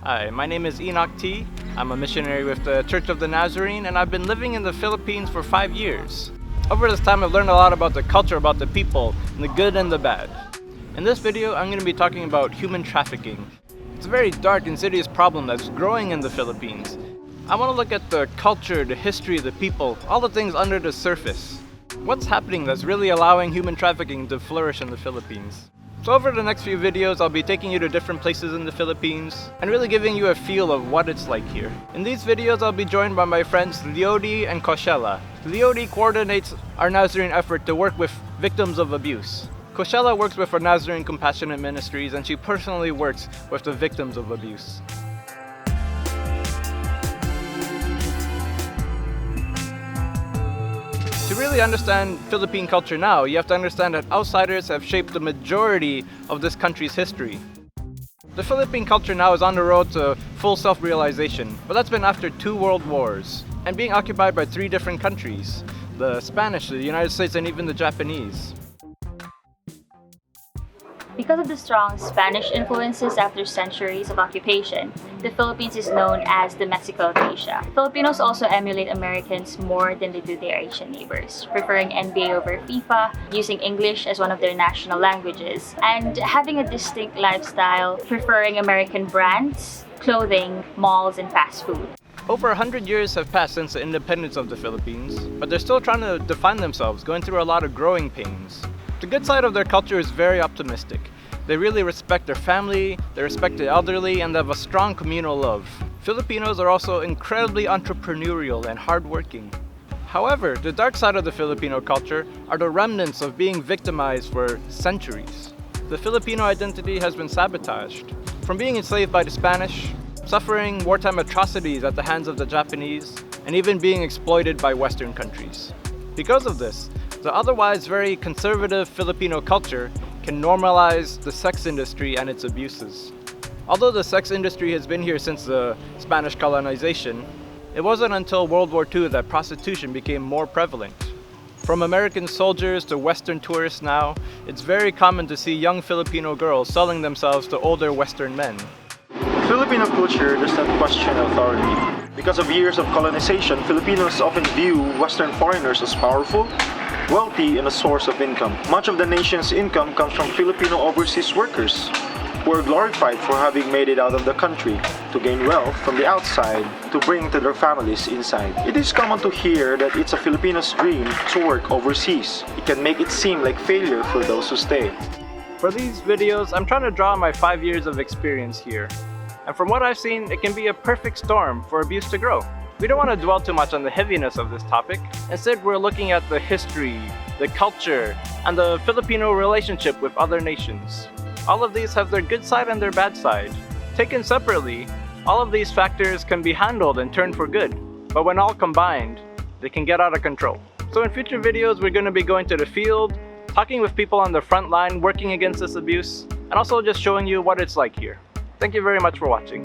Hi, my name is Enoch T. I'm a missionary with the Church of the Nazarene, and I've been living in the Philippines for 5 years. Over this time, I've learned a lot about the culture, about the people, and the good and the bad. In this video, I'm going to be talking about human trafficking. It's a very dark, insidious problem that's growing in the Philippines. I want to look at the culture, the history, the people, all the things under the surface. What's happening that's really allowing human trafficking to flourish in the Philippines? So over the next few videos, I'll be taking you to different places in the Philippines and really giving you a feel of what it's like here. In these videos, I'll be joined by my friends Leody and Koshela. Leody coordinates our Nazarene effort to work with victims of abuse. Koshela works with our Nazarene Compassionate Ministries, and she personally works with the victims of abuse. To really understand Philippine culture now, you have to understand that outsiders have shaped the majority of this country's history. The Philippine culture now is on the road to full self-realization, but that's been after 2 world wars and being occupied by 3 different countries: the Spanish, the United States, and even the Japanese. Because of the strong Spanish influences after centuries of occupation, the Philippines is known as the Mexico of Asia. Filipinos also emulate Americans more than they do their Asian neighbors, preferring NBA over FIFA, using English as one of their national languages, and having a distinct lifestyle, preferring American brands, clothing, malls, and fast food. Over 100 years have passed since the independence of the Philippines, but they're still trying to define themselves, going through a lot of growing pains. The good side of their culture is very optimistic. They really respect their family, they respect the elderly, and they have a strong communal love. Filipinos are also incredibly entrepreneurial and hardworking. However, the dark side of the Filipino culture are the remnants of being victimized for centuries. The Filipino identity has been sabotaged. From being enslaved by the Spanish, suffering wartime atrocities at the hands of the Japanese, and even being exploited by Western countries. Because of this, the otherwise very conservative Filipino culture can normalize the sex industry and its abuses. Although the sex industry has been here since the Spanish colonization, it wasn't until World War II that prostitution became more prevalent. From American soldiers to Western tourists now, it's very common to see young Filipino girls selling themselves to older Western men. Filipino culture does not question authority. Because of years of colonization, Filipinos often view Western foreigners as powerful, wealthy, and a source of income. Much of the nation's income comes from Filipino overseas workers, who are glorified for having made it out of the country to gain wealth from the outside to bring to their families inside. It is common to hear that it's a Filipino's dream to work overseas. It can make it seem like failure for those who stay. For these videos, I'm trying to draw on my 5 years of experience here. And from what I've seen, it can be a perfect storm for abuse to grow. We don't want to dwell too much on the heaviness of this topic. Instead, we're looking at the history, the culture, and the Filipino relationship with other nations. All of these have their good side and their bad side. Taken separately, all of these factors can be handled and turned for good. But when all combined, they can get out of control. So in future videos, we're going to be going to the field, talking with people on the front line working against this abuse, and also just showing you what it's like here. Thank you very much for watching.